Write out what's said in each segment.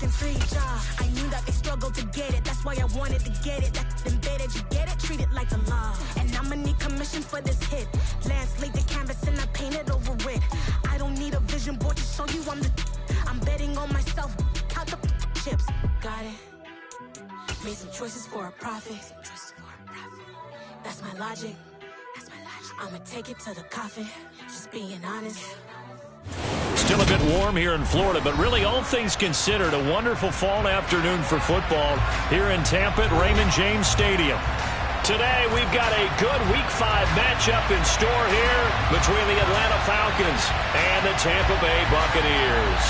talking 3 jobs. I knew that they struggled to get it. That's why I wanted to get it. That's embedded, you get it? Treat it like the law. And I'ma need commission for this hit. Lance laid the canvas and I painted over it. I don't need a vision board to show you I'm betting on myself. Count the chips. Got it. Made some choices for a profit. That's my logic. I'ma take it to the coffin. Just being honest. Still a bit warm here in Florida, but really all things considered, a wonderful fall afternoon for football here in Tampa at Raymond James Stadium. Today we've got a good Week 5 matchup in store here between the Atlanta Falcons and the Tampa Bay Buccaneers.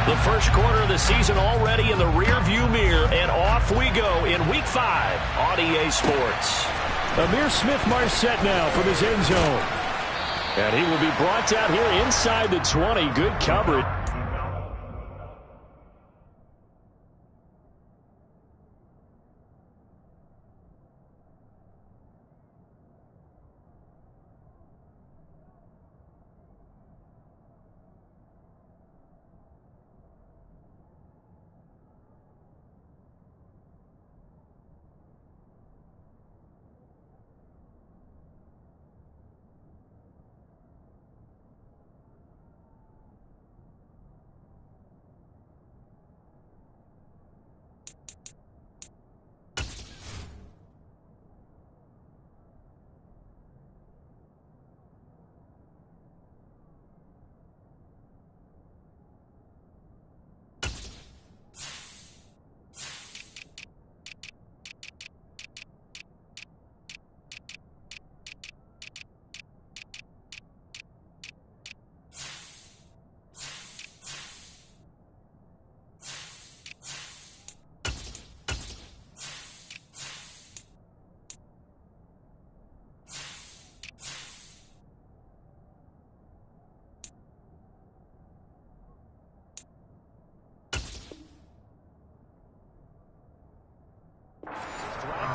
The first quarter of the season already in the rear-view mirror, and off we go in Week 5 on EA Sports. Amir Smith-Marset now from his end zone. And he will be brought down here inside the 20. Good coverage.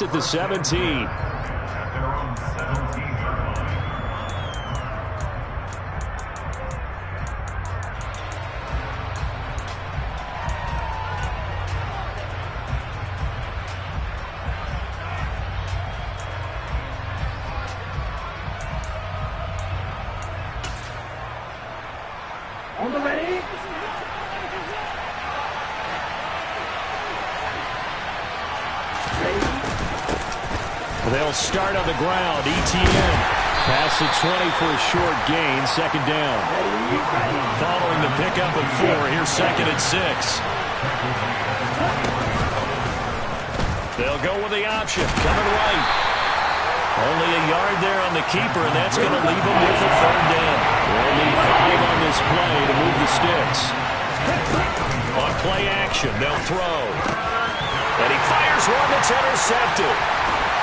At the 17. On the ready. They'll start on the ground. ETN past the 20 for a short gain. Second down. Following the pickup of 4. Here's second and 6. They'll go with the option. Coming right. Only a yard there on the keeper, and that's going to leave them with a third down. They'll need 5 on this play to move the sticks. On play action, they'll throw. And he fires one that's intercepted.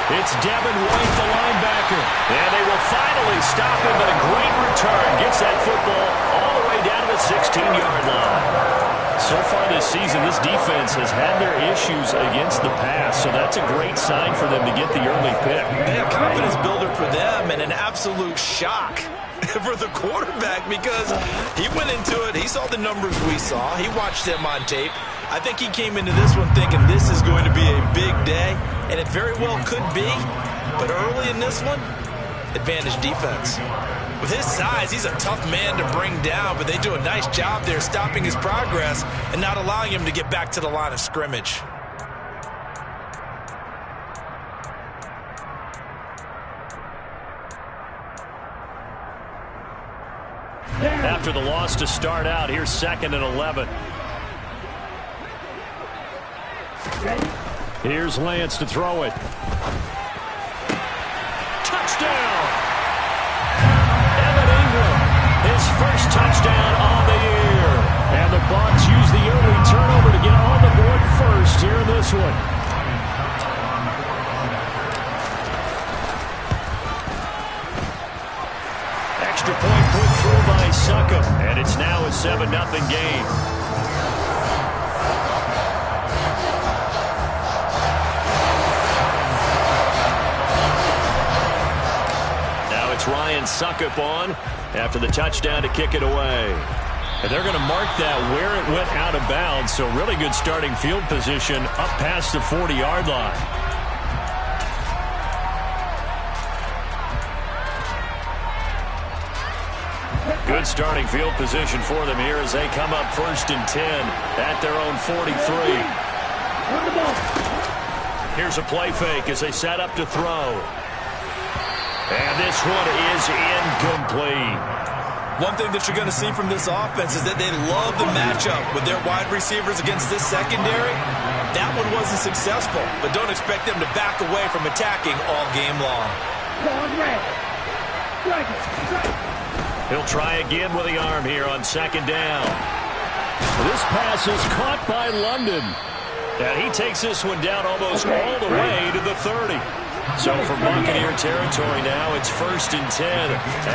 It's Devin White, the linebacker. And they will finally stop him, but a great return. Gets that football all the way down to the 16-yard line. So far this season, this defense has had their issues against the pass, so that's a great sign for them to get the early pick. Man, confidence builder for them and an absolute shock for the quarterback because he went into it. He saw the numbers we saw. He watched them on tape. I think he came into this one thinking this is going to be a big day, and it very well could be. But early in this one, advantage defense. With his size, he's a tough man to bring down, but they do a nice job there stopping his progress and not allowing him to get back to the line of scrimmage. After the loss to start out, here's second and 11. Here's Lance to throw it. Touchdown! Evan Ingram, his first touchdown on the year. And the Bucs use the early turnover to get on the board first here in this one. Extra point put through by Succop. And And it's now a 7-0 game. Now it's Ryan Suckup on after the touchdown to kick it away. And they're going to mark that where it went out of bounds, so really good starting field position up past the 40-yard line. Good starting field position for them here as they come up 1st and 10 at their own 43. Here's a play fake as they set up to throw. And this one is incomplete. One thing that you're going to see from this offense is that they love the matchup with their wide receivers against this secondary. That one wasn't successful, but don't expect them to back away from attacking all game long. He'll try again with the arm here on 2nd down. This pass is caught by London. And he takes this one down almost all the way to the 30. So from Buccaneer territory now, it's 1st and 10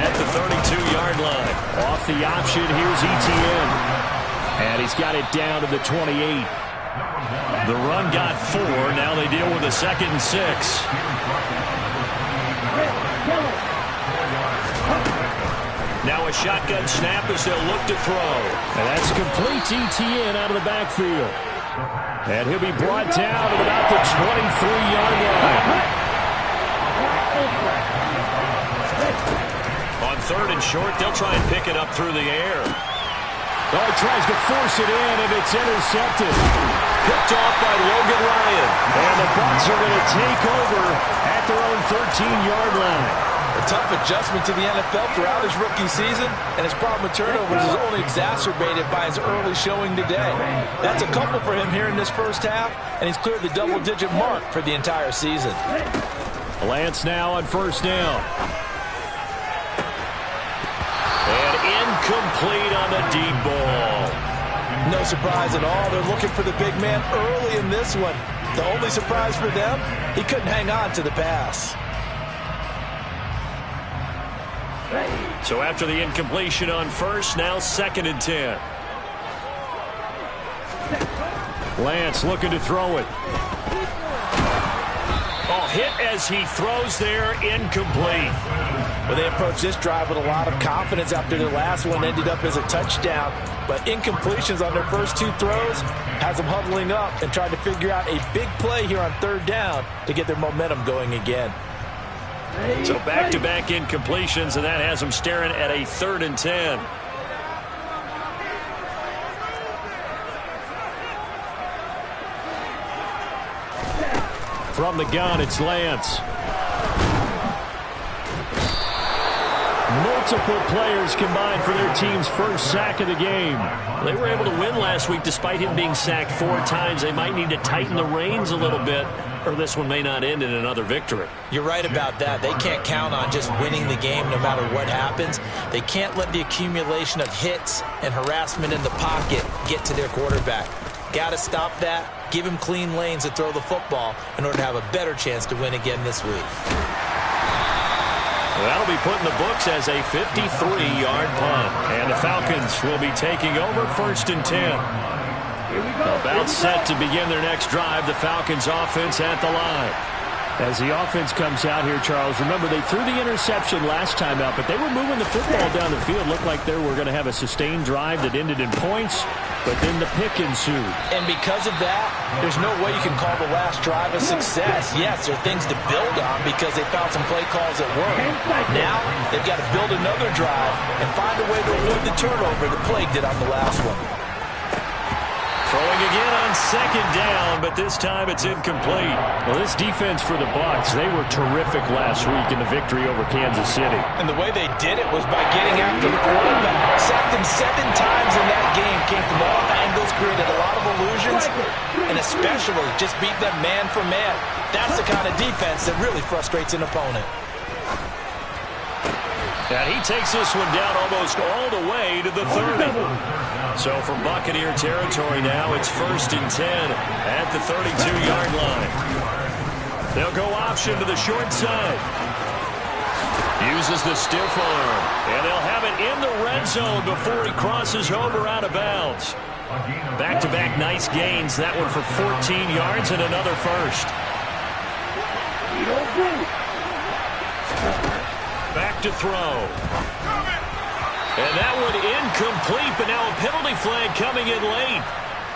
at the 32-yard line. Off the option, here's Etienne. And he's got it down to the 28. The run got 4. Now they deal with a 2nd and 6. Now a shotgun snap as they'll look to throw. And that's complete to Etienne out of the backfield. And he'll be brought down at about the 23-yard line. On 3rd and short, they'll try and pick it up through the air. Oh, he tries to force it in, and it's intercepted. Picked off by Logan Ryan. And the Bucs are going to take over at their own 13-yard line. A tough adjustment to the NFL throughout his rookie season, and his problem with turnovers is only exacerbated by his early showing today. That's a couple for him here in this first half, and he's cleared the double-digit mark for the entire season. Lance now on 1st down. And incomplete on the deep ball. No surprise at all. They're looking for the big man early in this one. The only surprise for them, he couldn't hang on to the pass. So after the incompletion on 1st, now 2nd and 10. Lance looking to throw it. Oh, hit as he throws there, incomplete. Well, they approached this drive with a lot of confidence after their last one ended up as a touchdown. But incompletions on their first 2 throws has them huddling up and trying to figure out a big play here on 3rd down to get their momentum going again. So back-to-back incompletions, and that has them staring at a 3rd and 10. From the gun, it's Lance. Multiple players combined for their team's first sack of the game. They were able to win last week despite him being sacked 4 times. They might need to tighten the reins a little bit, or this one may not end in another victory. You're right about that. They can't count on just winning the game no matter what happens. They can't let the accumulation of hits and harassment in the pocket get to their quarterback. Got to stop that, give him clean lanes to throw the football in order to have a better chance to win again this week. Well, that'll be put in the books as a 53-yard punt. And the Falcons will be taking over 1st and 10. About set to begin their next drive, the Falcons offense at the line. As the offense comes out here, Charles, remember they threw the interception last time out, but they were moving the football down the field. Looked like they were going to have a sustained drive that ended in points, but then the pick ensued. And because of that, there's no way you can call the last drive a success. Yes, there are things to build on because they found some play calls that work. Now, they've got to build another drive and find a way to avoid the turnover that plagued it on the last one. Throwing again on 2nd down, but this time it's incomplete. Well, this defense for the Bucs, they were terrific last week in the victory over Kansas City. And the way they did it was by getting after the quarterback. Sacked him 7 times in that game. Came from all angles, created a lot of illusions, and especially just beat them man for man. That's the kind of defense that really frustrates an opponent. And he takes this one down almost all the way to the 30. So from Buccaneer territory now, it's 1st and 10 at the 32-yard line. They'll go option to the short side. Uses the stiff arm. And they'll have it in the red zone before he crosses over out of bounds. Back-to-back nice gains. That one for 14 yards and another first. Back to throw. And that one incomplete, but now a penalty flag coming in late.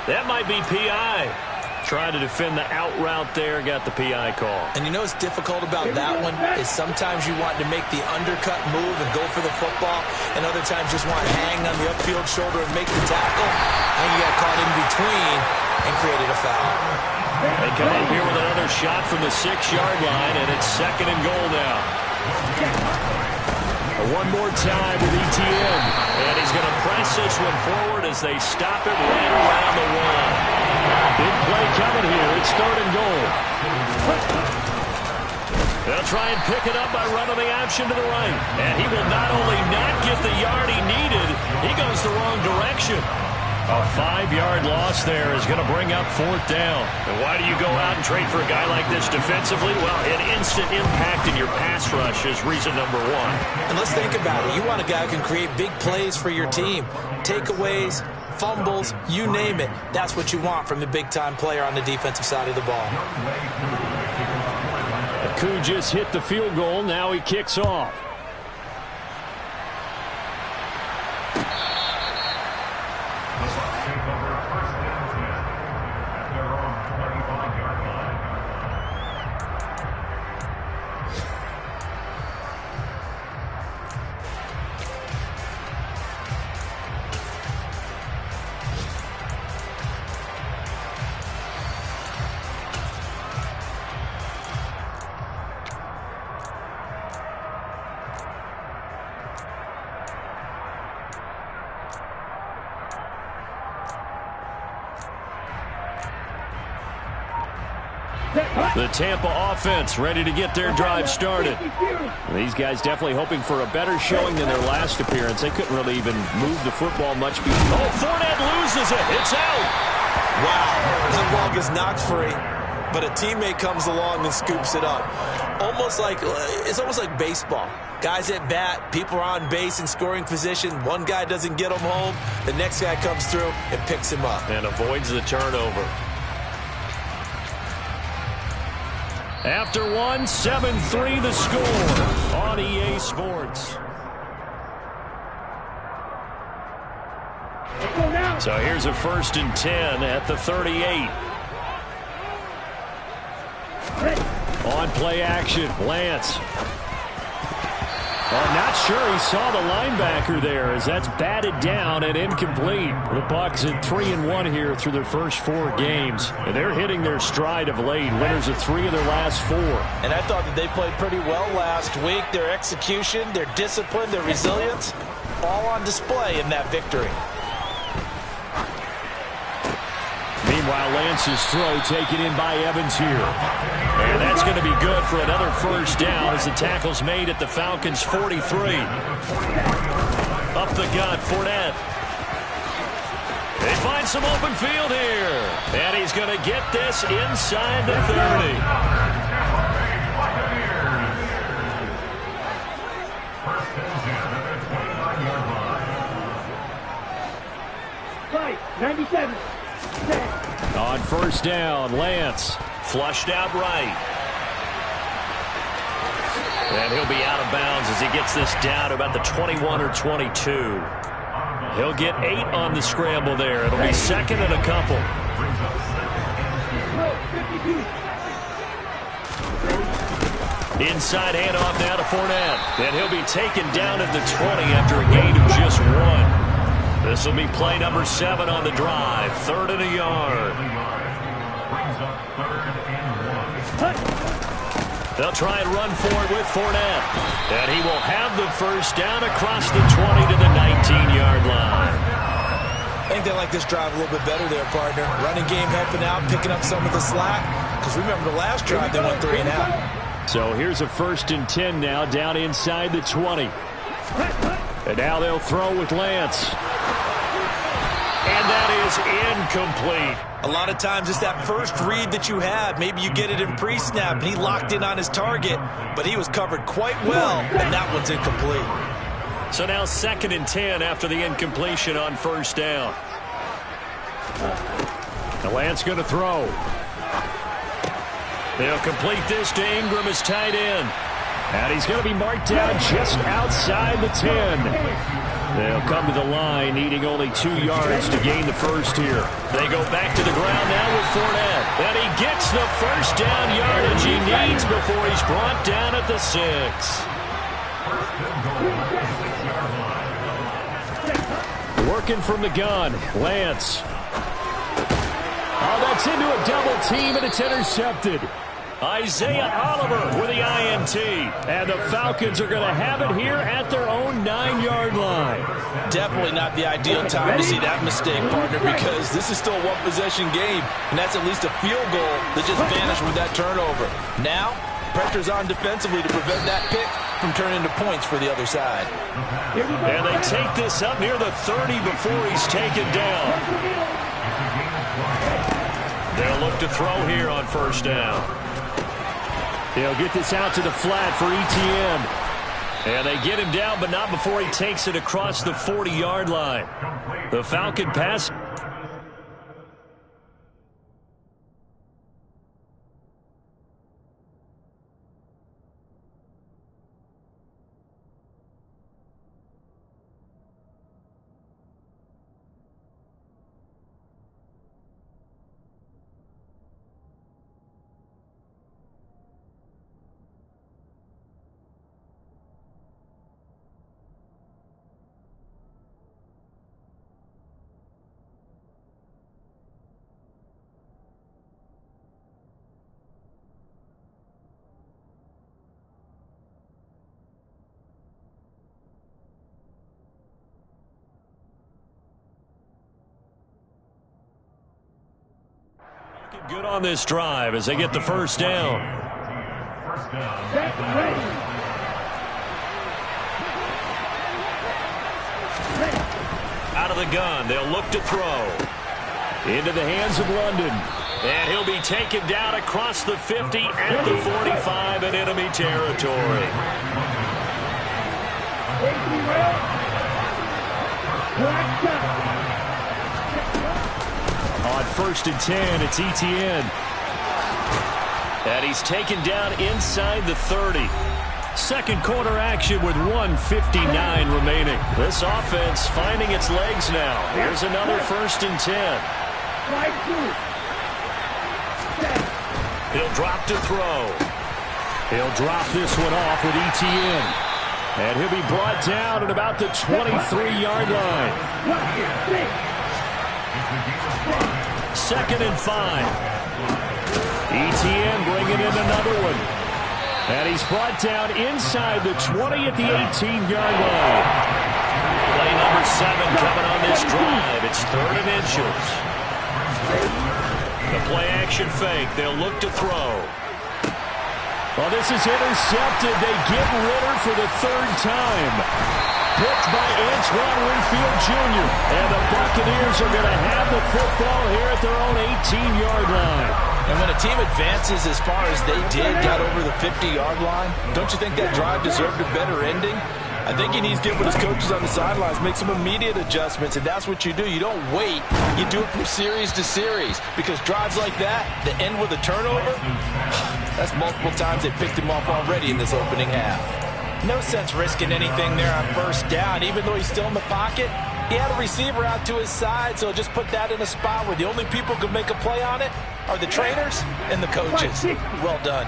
That might be PI. Trying to defend the out route there, got the PI call. And you know what's difficult about that one is sometimes you want to make the undercut move and go for the football, and other times just want to hang on the upfield shoulder and make the tackle. And you got caught in between and created a foul. They come up here with another shot from the 6-yard line, and it's 2nd and goal now. One more time with ETN. And he's going to press this one forward as they stop it right around the wall. Big play coming here. It's 3rd and goal. They'll try and pick it up by running the option to the right. And he will not only not get the yard he needed, he goes the wrong direction. A 5-yard loss there is going to bring up 4th down. And why do you go out and trade for a guy like this defensively? Well, an instant impact in your pass rush is reason number 1. And let's think about it. You want a guy who can create big plays for your team. Takeaways, fumbles, you name it. That's what you want from a big-time player on the defensive side of the ball. Aku just hit the field goal. Now he kicks off. The Tampa offense ready to get their drive started. These guys definitely hoping for a better showing than their last appearance. They couldn't really even move the football much before. Oh, Fournette loses it. It's out. Wow. The ball gets knocked free, but a teammate comes along and scoops it up. It's almost like baseball. Guys at bat, people are on base in scoring position. One guy doesn't get him home. The next guy comes through and picks him up. And avoids the turnover. After 7-3 the score on EA Sports. So here's a 1st and 10 at the 38. On play action, Lance. I'm not sure he saw the linebacker there as that's batted down and incomplete. The Bucs at 3-1 here through their first 4 games. And they're hitting their stride of late. Winners of 3 of their last 4. And I thought that they played pretty well last week. Their execution, their discipline, their resilience, all on display in that victory. Meanwhile, Lance's throw taken in by Evans here. And that's going to be good for another 1st down as the tackle's made at the Falcons' 43. Up the gut, Fournette. They find some open field here. And he's going to get this inside the 30. 97. On 1st down, Lance. Flushed out right. And he'll be out of bounds as he gets this down to about the 21 or 22. He'll get 8 on the scramble there. It'll be 2nd and a couple. Inside handoff now to Fournette. And he'll be taken down at the 20 after a gain of just 1. This will be play number 7 on the drive. 3rd and a yard. They'll try and run for it with Fournette. And he will have the 1st down across the 20 to the 19-yard line. I think they like this drive a little bit better there, partner. Running game helping out, picking up some of the slack. Because remember the last drive, they went 3 and out. So here's a 1st and 10 now down inside the 20. And now they'll throw with Lance. And that is incomplete. A lot of times it's that first read that you have. Maybe you get it in pre-snap, and he locked in on his target, but he was covered quite well, and that one's incomplete. So now 2nd and 10 after the incompletion on first down. The Lance going to throw. They'll complete this to Ingram as tight end. And he's going to be marked down just outside the 10. They'll come to the line, needing only 2 yards to gain the first here. They go back to the ground now with Fournette. And he gets the first down yardage he needs before he's brought down at the 6. Working from the gun, Lance. Oh, that's into a double team, and it's intercepted. Isaiah Oliver with the INT. And the Falcons are going to have it here at their own 9-yard line. Definitely not the ideal time to see that mistake, partner, because this is still a one-possession game, and that's at least a field goal that just vanished with that turnover. Now, pressure's on defensively to prevent that pick from turning into points for the other side. And they take this up near the 30 before he's taken down. They'll look to throw here on first down. They'll get this out to the flat for Etienne. And they get him down, but not before he takes it across the 40-yard line. The Falcon pass. Good on this drive as they get the first down. Out of the gun, they'll look to throw. Into the hands of London. And he'll be taken down across the 50 at the 45 in enemy territory. On 1st and 10, it's Etienne. And he's taken down inside the 30. Second quarter action with 1:59 remaining. This offense finding its legs now. Here's another 1st and 10. He'll drop to throw. He'll drop this one off with Etienne. And he'll be brought down at about the 23-yard line. 2nd and 5. Etienne bringing in another one. And he's brought down inside the 20 at the 18-yard line. Play number 7 coming on this drive. It's 3rd and inches. The play-action fake. They'll look to throw. Well, this is intercepted. They get Ritter for the 3rd time. Picked by Antoine Winfield Jr. And the Buccaneers are going to have the football here at their own 18-yard line. And when a team advances as far as they did, got over the 50-yard line, don't you think that drive deserved a better ending? I think he needs to get with his coaches on the sidelines, make some immediate adjustments, and that's what you do. You don't wait. You do it from series to series, because drives like that end with a turnover, that's multiple times they picked him off already in this opening half. No sense risking anything there on first down. Even though he's still in the pocket, he had a receiver out to his side, so just put that in a spot where the only people who can make a play on it are the trainers and the coaches. Well done.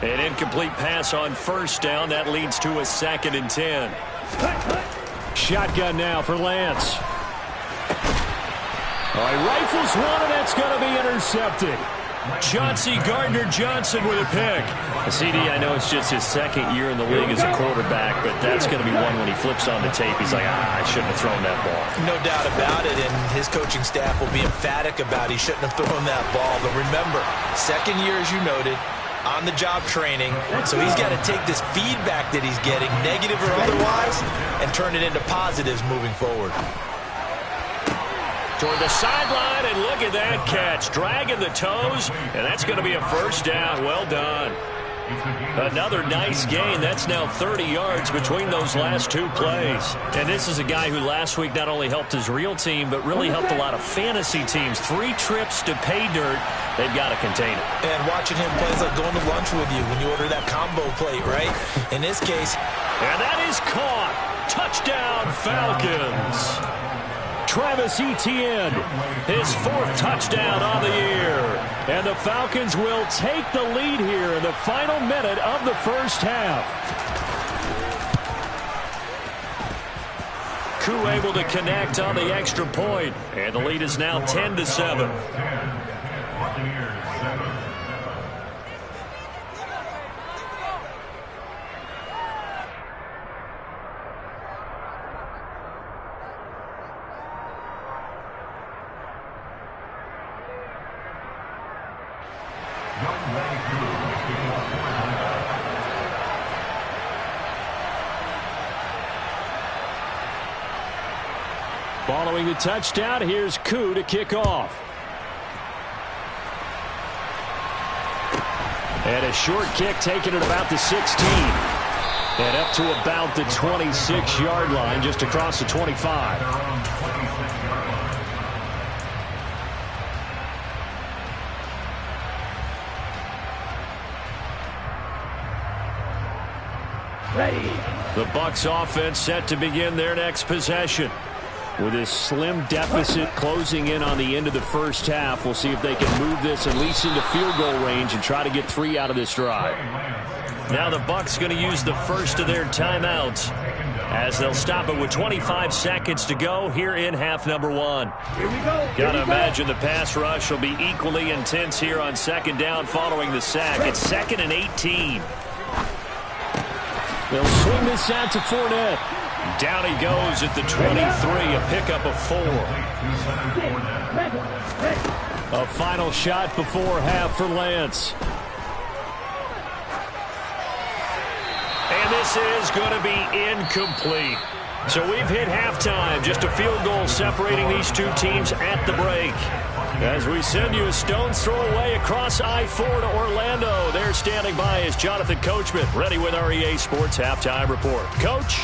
An incomplete pass on first down. That leads to a 2nd and 10. Shotgun now for Lance. All right, rifles one, and that's going to be intercepted. Chauncey Gardner-Johnson with a pick. CD, I know it's just his 2nd year in the league as a quarterback, but that's going to be one when he flips on the tape. He's like, I shouldn't have thrown that ball. No doubt about it, and his coaching staff will be emphatic about he shouldn't have thrown that ball. But remember, 2nd year, as you noted, on-the-job training, so he's got to take this feedback that he's getting, negative or otherwise, and turn it into positives moving forward. toward the sideline, and look at that catch. Dragging the toes, and that's going to be a first down. Well done. Another nice gain. That's now 30 yards between those last two plays. And this is a guy who last week not only helped his real team, but really helped a lot of fantasy teams. 3 trips to pay dirt. They've got to contain it. And watching him play is like going to lunch with you when you order that combo plate, right? In this case. And that is caught. Touchdown, Falcons. Travis Etienne, his 4th touchdown on the year. And the Falcons will take the lead here in the final minute of the first half. Koo able to connect on the extra point, and the lead is now 10-7. Following the touchdown, here's Koo to kick off. And a short kick taken at about the 16. And up to about the 26-yard line, just across the 25. Ready. The Bucs offense set to begin their next possession. With this slim deficit closing in on the end of the first half, we'll see if they can move this at least into field goal range and try to get 3 out of this drive. Now the Bucs going to use the first of their timeouts as they'll stop it with 25 seconds to go here in half number 1. Here we go. Got to imagine the pass rush will be equally intense here on second down following the sack. It's 2nd and 18. They'll swing this out to Fournette. Down he goes at the 23, a pickup of 4. A final shot before half for Lance. And this is going to be incomplete. So we've hit halftime. Just a field goal separating these two teams at the break. As we send you a stone's throw away across I-4 to Orlando. There standing by is Jonathan Coachman, ready with our EA Sports Halftime Report. Coach?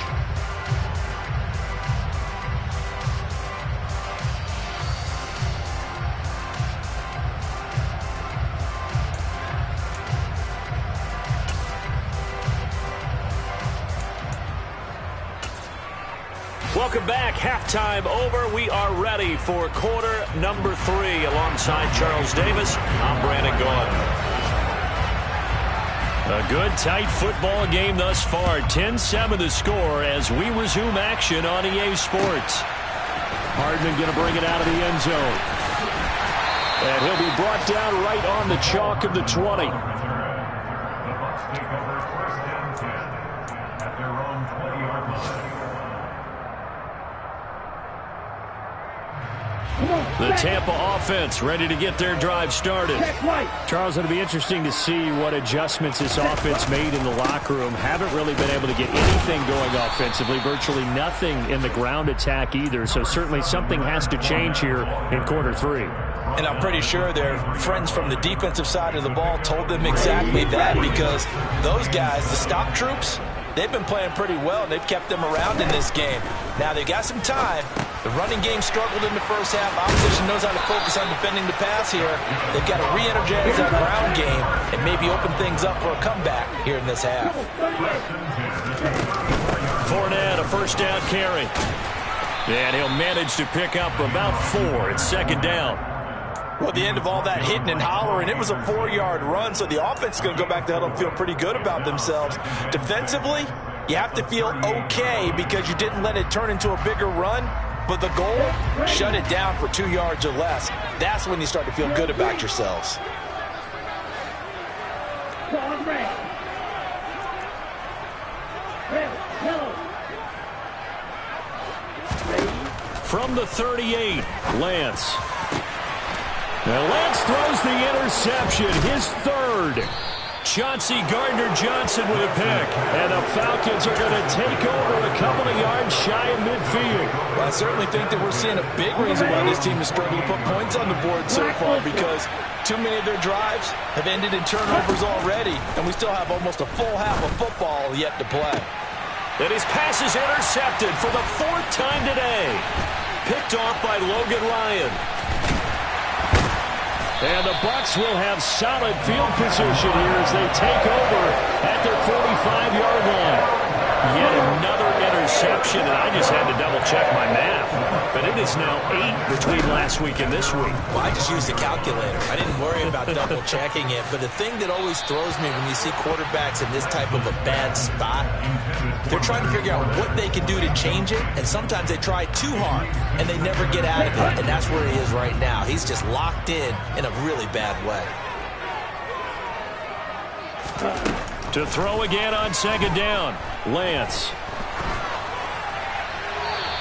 Welcome back. Halftime over. We are ready for quarter number 3. Alongside Charles Davis, I'm Brandon Gaudin. A good, tight football game thus far. 10-7 the score as we resume action on EA Sports. Hardman going to bring it out of the end zone. And he'll be brought down right on the chalk of the 20. The Tampa offense ready to get their drive started. Charles, it'll be interesting to see what adjustments this offense made in the locker room. Haven't really been able to get anything going offensively. Virtually nothing in the ground attack either. So certainly something has to change here in quarter 3. And I'm pretty sure their friends from the defensive side of the ball told them exactly that, because those guys, the stop troops, they've been playing pretty well, and they've kept them around in this game. Now, they've got some time. The running game struggled in the first half. Opposition knows how to focus on defending the pass here. They've got to re-energize that ground game and maybe open things up for a comeback here in this half. Fournette, a first down carry. And he'll manage to pick up about 4. It's second down. Well, at the end of all that hitting and hollering, it was a 4-yard run, so the offense is going to go back to huddle and feel pretty good about themselves. Defensively, you have to feel okay because you didn't let it turn into a bigger run, but the goal, shut it down for 2 yards or less. That's when you start to feel good about yourselves. From the 38, Lance. Now Lance throws the interception, his 3rd. Chauncey Gardner-Johnson with a pick. And the Falcons are going to take over a couple of yards shy of midfield. Well, I certainly think that we're seeing a big reason why this team is struggling to put points on the board so far, because too many of their drives have ended in turnovers already, and we still have almost a full half of football yet to play. And his pass is intercepted for the 4th time today. Picked off by Logan Ryan. And the Bucs will have solid field position here as they take over at their 45-yard line. Yet another interception, and I just had to double-check my math. But it is now 8 between last week and this week. Well, I just used a calculator. I didn't worry about double-checking it. But the thing that always throws me when you see quarterbacks in this type of a bad spot, they're trying to figure out what they can do to change it, and sometimes they try too hard, and they never get out of it. And that's where he is right now. He's just locked in a really bad way. To throw again on 2nd down, Lance.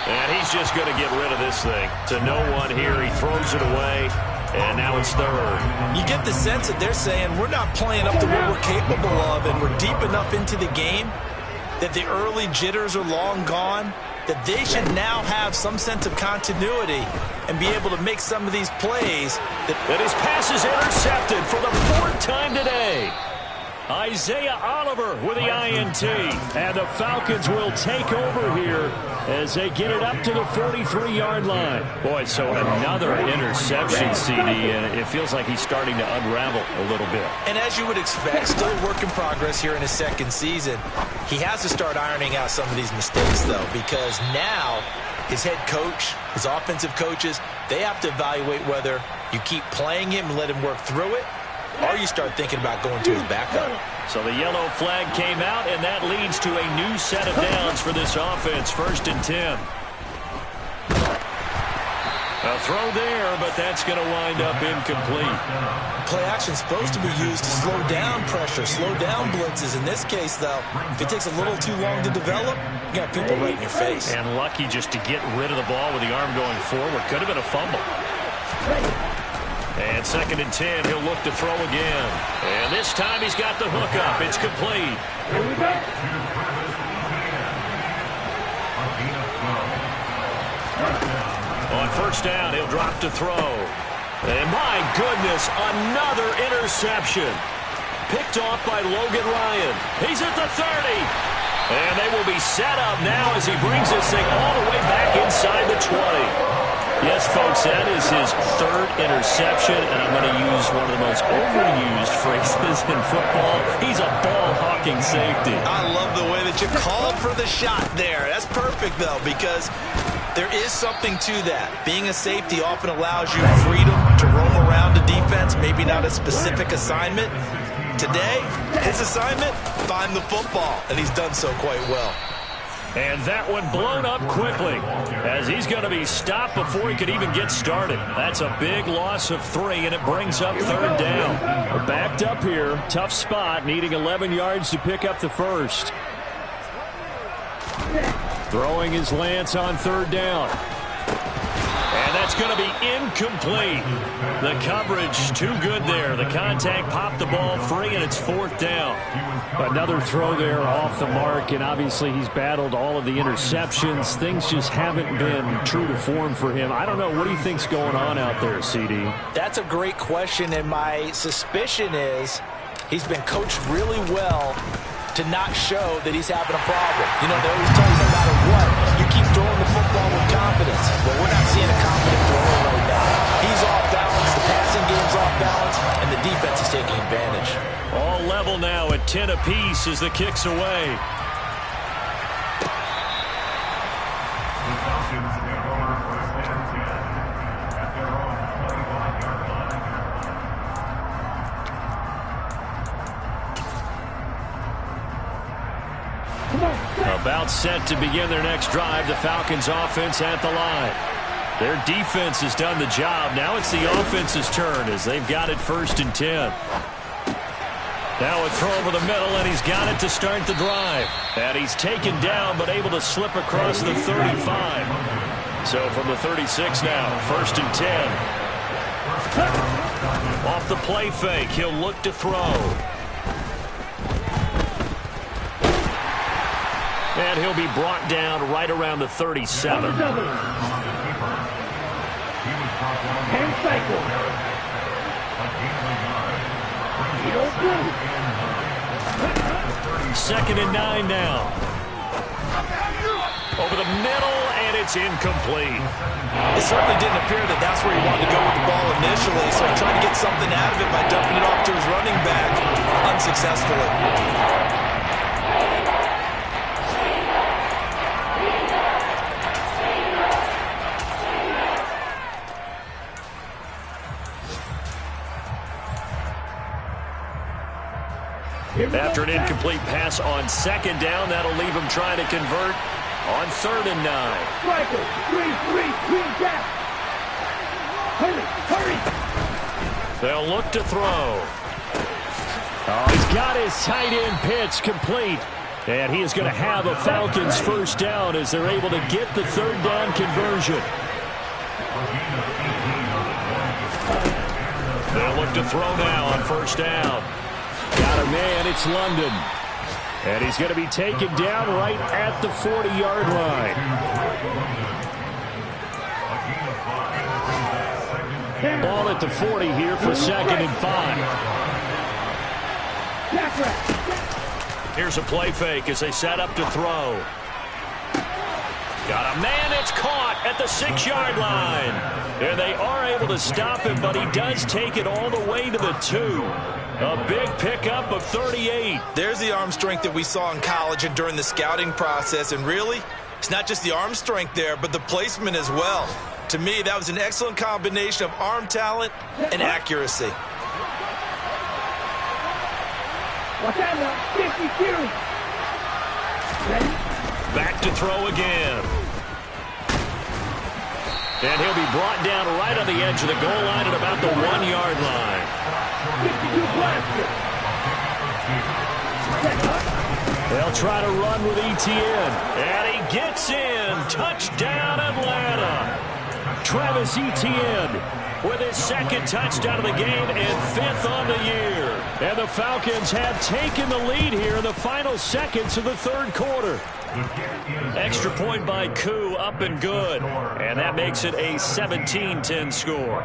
And he's just going to get rid of this thing. To no one here. He throws it away. And now it's 3rd. You get the sense that they're saying we're not playing up to what we're capable of, and we're deep enough into the game that the early jitters are long gone, that they should now have some sense of continuity and be able to make some of these plays. That his pass is intercepted for the 4th time today. Isaiah Oliver with the INT. And the Falcons will take over here as they get it up to the 43-yard line. Boy, so another interception, CD, and it feels like he's starting to unravel a little bit. And as you would expect, still a work in progress here in his 2nd season. He has to start ironing out some of these mistakes, though, because now his head coach, his offensive coaches, they have to evaluate whether you keep playing him and let him work through it, or you start thinking about going to his backup. So the yellow flag came out, and that leads to a new set of downs for this offense. 1st and 10. A throw there, but that's going to wind up incomplete. Play action is supposed to be used to slow down pressure, slow down blitzes. In this case, though, if it takes a little too long to develop, you got people right in your face. And lucky just to get rid of the ball with the arm going forward. Could have been a fumble. And 2nd and 10, he'll look to throw again. And this time he's got the hook up. It's complete. On 1st down, he'll drop to throw. And my goodness, another interception. Picked off by Logan Ryan. He's at the 30. And they will be set up now as he brings this thing all the way back inside the 20. Yes, folks, that is his 3rd interception, and I'm going to use one of the most overused phrases in football. He's a ball-hawking safety. I love the way that you called for the shot there. That's perfect, though, because there is something to that. Being a safety often allows you freedom to roam around the defense, maybe not a specific assignment. Today, his assignment, find the football, and he's done so quite well. And that one blown up quickly as he's going to be stopped before he could even get started. That's a big loss of 3, and it brings up 3rd down. We're backed up here. Tough spot, needing 11 yards to pick up the 1st. Throwing his Lance on 3rd down. And that's going to be incomplete. The coverage too good there. The contact popped the ball free, and it's 4th down. Another throw there off the mark, and obviously he's battled all of the interceptions. Things just haven't been true to form for him. I don't know. What do you think's going on out there, CD? That's a great question, and my suspicion is he's been coached really well to not show that he's having a problem. You know, they always tell you no matter what, you keep throwing the football with confidence. Well, we're not seeing a confident thrower right now. He's off balance, the passing game's off balance, and the defense is taking advantage. All level now at 10 apiece as the kick's away. About set to begin their next drive, the Falcons offense at the line. Their defense has done the job. Now it's the offense's turn as they've got it 1st and 10. Now a throw over the middle, and he's got it to start the drive. And he's taken down, but able to slip across the 35. So from the 36 now, 1st and 10. Off the play fake, he'll look to throw. And he'll be brought down right around the 37. Second and 9 now. Over the middle, and it's incomplete. It certainly didn't appear that that's where he wanted to go with the ball initially, so he tried to get something out of it by dumping it off to his running back unsuccessfully. After an incomplete pass on second down, that'll leave him trying to convert on 3rd and 9. Striker, 3-3, gap. Hurry. They'll look to throw. Oh, he's got his tight end pitch complete. And he is going to have a Falcons first down as they're able to get the 3rd down conversion. They'll look to throw now on 1st down. Got a man, it's London. And he's going to be taken down right at the 40-yard line. Ball at the 40 here for 2nd and 5. Here's a play fake as they set up to throw. Got a man, it's caught at the 6-yard line. And they are able to stop him, but he does take it all the way to the 2. A big pickup of 38. There's the arm strength that we saw in college and during the scouting process. And really, it's not just the arm strength there, but the placement as well. To me, that was an excellent combination of arm talent and accuracy. Watch out now, 52. Ready? Back to throw again. And he'll be brought down right on the edge of the goal line at about the 1-yard line. They'll try to run with Etienne. And he gets in. Touchdown, Atlanta. Travis Etienne with his 2nd touchdown of the game and 5th on the year. And the Falcons have taken the lead here in the final seconds of the 3rd quarter. Extra point by Koo, up and good. And that makes it a 17-10 score.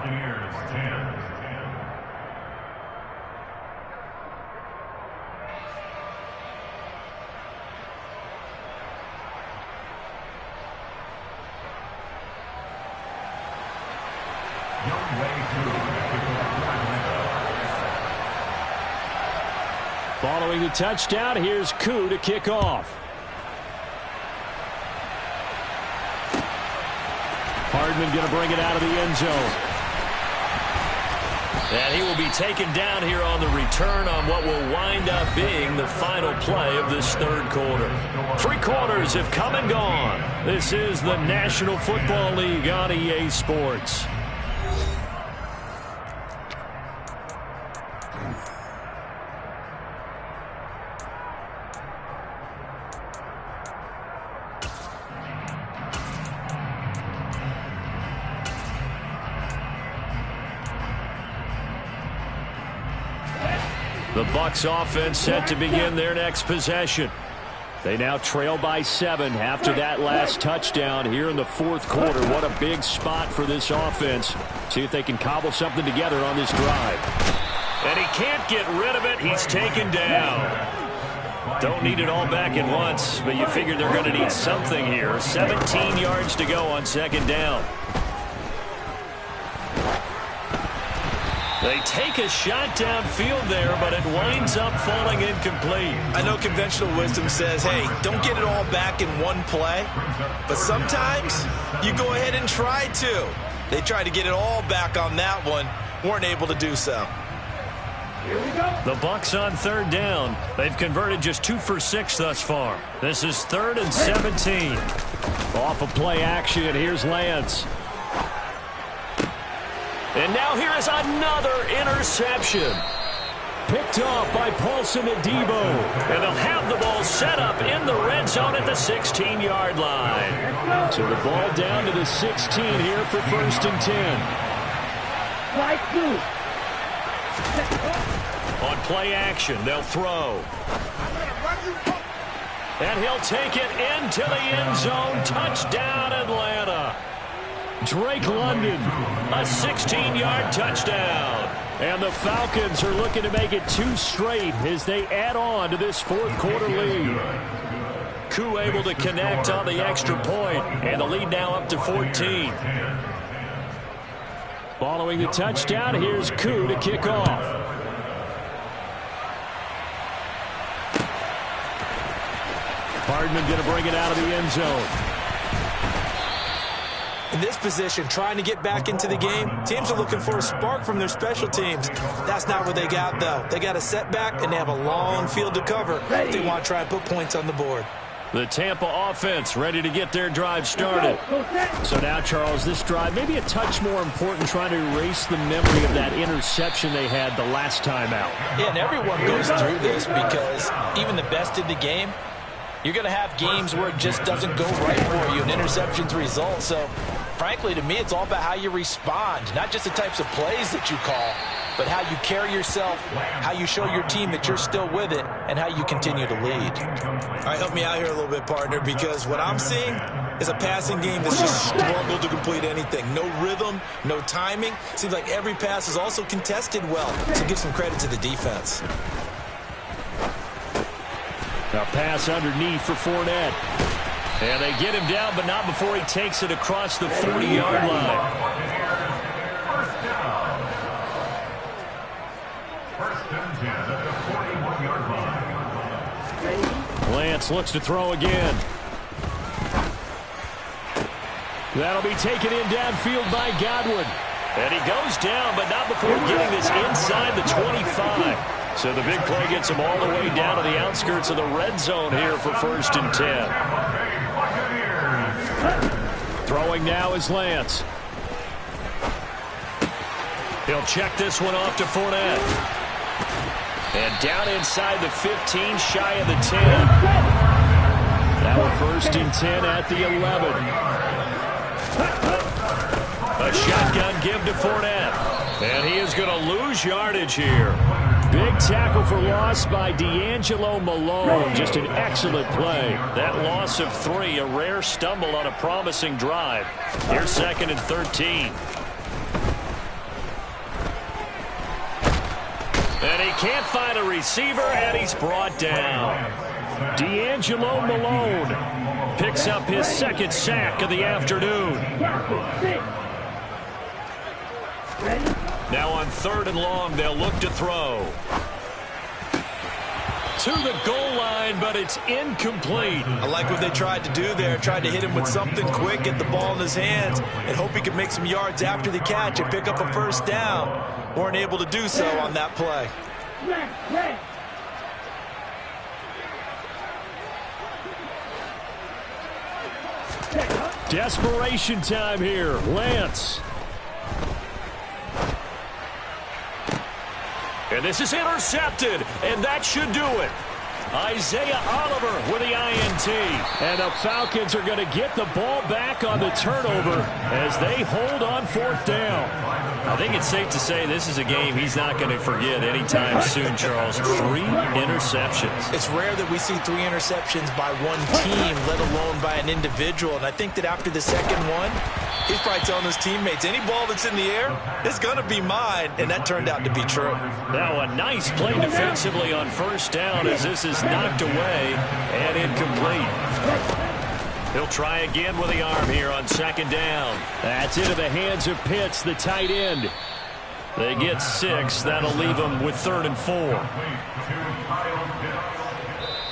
Following the touchdown, here's Koo to kick off. Hardman going to bring it out of the end zone. And he will be taken down here on the return on what will wind up being the final play of this 3rd quarter. 3 quarters have come and gone. This is the National Football League on EA Sports. The Bucs offense set to begin their next possession. They now trail by 7 after that last touchdown here in the 4th quarter. What a big spot for this offense. See if they can cobble something together on this drive. And he can't get rid of it. He's taken down. Don't need it all back at once, but you figure they're going to need something here. 17 yards to go on 2nd down. They take a shot downfield there, but it winds up falling incomplete. I know conventional wisdom says, hey, don't get it all back in one play. But sometimes you go ahead and try to. They tried to get it all back on that one. Weren't able to do so. Here we go. The Bucs on 3rd down. They've converted just 2 for 6 thus far. This is 3rd and 17. Off of play action, here's Lance. And now here is another interception. Picked off by Paulson Adebo. And they'll have the ball set up in the red zone at the 16-yard line. So the ball down to the 16 here for 1st and 10. On play action, they'll throw. And he'll take it into the end zone. Touchdown, Atlanta. Drake London, a 16-yard touchdown. And the Falcons are looking to make it 2 straight as they add on to this fourth-quarter lead. Koo able to connect on the extra point, and the lead now up to 14. Following the touchdown, here's Koo to kick off. Hardman going to bring it out of the end zone. In this position, trying to get back into the game, teams are looking for a spark from their special teams. That's not what they got, though. They got a setback, and they have a long field to cover if they want to try and put points on the board. The Tampa offense ready to get their drive started. So now, Charles, this drive maybe a touch more important, trying to erase the memory of that interception they had the last time out. Yeah, and everyone goes through this because even the best in the game, you're going to have games where it just doesn't go right for you, and interceptions result. So, frankly, to me, it's all about how you respond, not just the types of plays that you call, but how you carry yourself, how you show your team that you're still with it, and how you continue to lead. All right, help me out here a little bit, partner, because what I'm seeing is a passing game that's just struggled to complete anything. No rhythm, no timing. Seems like every pass is also contested well, so give some credit to the defense. A pass underneath for Fournette. And they get him down, but not before he takes it across the 40-yard line. Lance looks to throw again. That'll be taken in downfield by Godwin. And he goes down, but not before getting this inside the 25. So the big play gets him all the way down to the outskirts of the red zone here for 1st and 10. Throwing now is Lance. He'll check this one off to Fournette. And down inside the 15, shy of the 10. Now a 1st and 10 at the 11. A shotgun give to Fournette. And he is going to lose yardage here. Big tackle for loss by D'Angelo Malone. Just an excellent play. That loss of 3, a rare stumble on a promising drive. Here's 2nd and 13. And he can't find a receiver, and he's brought down. D'Angelo Malone picks up his 2nd sack of the afternoon. Now on 3rd and long, they'll look to throw. To the goal line, but it's incomplete. I like what they tried to do there. Tried to hit him with something quick, get the ball in his hands, and hope he could make some yards after the catch and pick up a 1st down. Weren't able to do so on that play. Desperation time here. Lance. And this is intercepted, and that should do it. Isaiah Oliver with the INT. And the Falcons are going to get the ball back on the turnover as they hold on 4th down. I think it's safe to say this is a game he's not going to forget anytime soon, Charles. 3 interceptions. It's rare that we see 3 interceptions by one team, let alone by an individual. And I think that after the second one, he's probably telling his teammates, any ball that's in the air, it's going to be mine. And that turned out to be true. Now a nice play defensively on 1st down as this is knocked away and incomplete. He'll try again with the arm here on 2nd down. That's into the hands of Pitts, the tight end. They get 6. That'll leave them with 3rd and 4.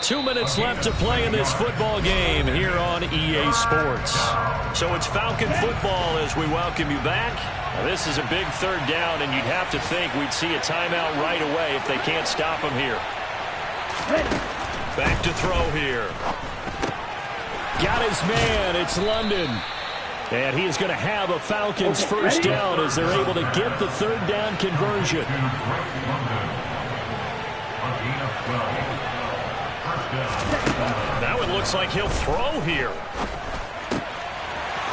2 minutes left to play in this football game here on EA Sports. So it's Falcon football as we welcome you back. Now this is a big 3rd down, and you'd have to think we'd see a timeout right away if they can't stop him here. Back to throw here. Got his man. It's London. And he is going to have a Falcons 1st down as they're able to get the 3rd down conversion. Now it looks like he'll throw here.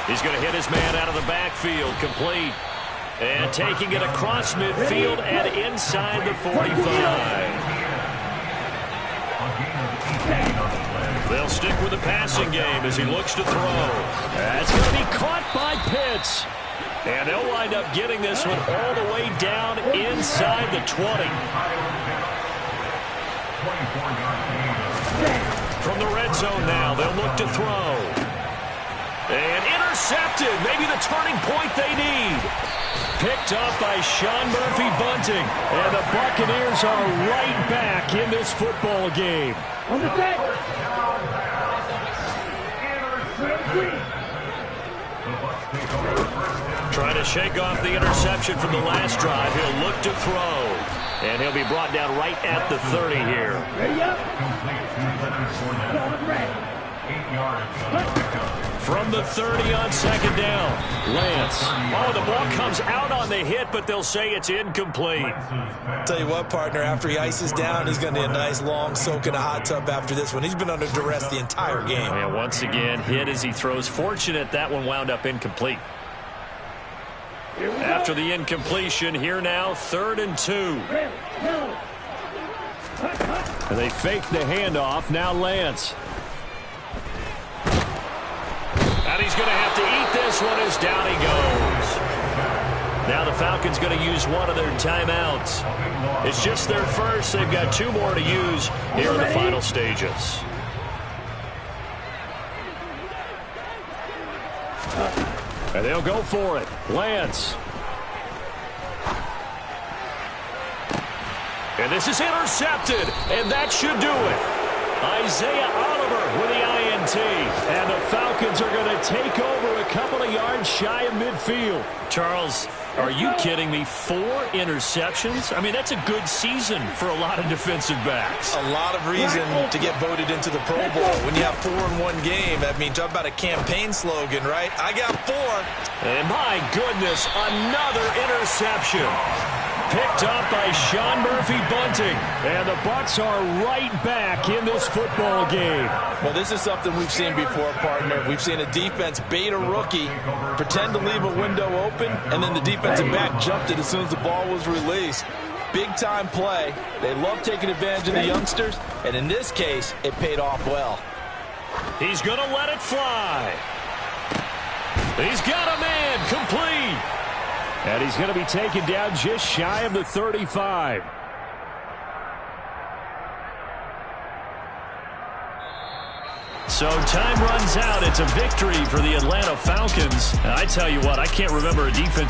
He's going to hit his man out of the backfield. Complete. And taking it across midfield and inside the 45. They'll stick with the passing game as he looks to throw. That's going to be caught by Pitts. And they'll wind up getting this one all the way down inside the 20. From the red zone now, they'll look to throw. And intercepted. Maybe the turning point they need. Picked up by Sean Murphy-Bunting. And the Buccaneers are right back in this football game. On the set. Trying to shake off the interception from the last drive. He'll look to throw. And he'll be brought down right at the 30 here. Ready up. Ball red. 8 yards. From the 30 on second down. Lance. Oh, the ball comes out on the hit, but they'll say it's incomplete. Tell you what, partner, after he ices down, he's going to need a nice long soak in a hot tub after this one. He's been under duress the entire game. And once again, hit as he throws. Fortunate that one wound up incomplete. After the incompletion, here now, 3rd and 2. And they fake the handoff. Now Lance. And he's going to have to eat this one as down he goes. Now the Falcons going to use one of their timeouts. It's just their first. They've got 2 more to use here in the final stages. And they'll go for it. Lance. And this is intercepted. And that should do it. Isaiah Oliver with the INT. And the Falcons are going to take over a couple of yards shy of midfield. Charles, are you kidding me? 4 interceptions? I mean, that's a good season for a lot of defensive backs. A lot of reason to get voted into the Pro Bowl. When you have 4 in one game, I mean, talk about a campaign slogan, right? I got 4. And my goodness, another interception. Picked up by Sean Murphy-Bunting. And the Bucs are right back in this football game. Well, this is something we've seen before, partner. We've seen a defense bait a rookie, pretend to leave a window open, and then the defensive back jumped it as soon as the ball was released. Big-time play. They love taking advantage of the youngsters, and in this case, it paid off well. He's going to let it fly. He's got a man complete. And he's going to be taken down just shy of the 35. So time runs out. It's a victory for the Atlanta Falcons. And I tell you what, I can't remember a defense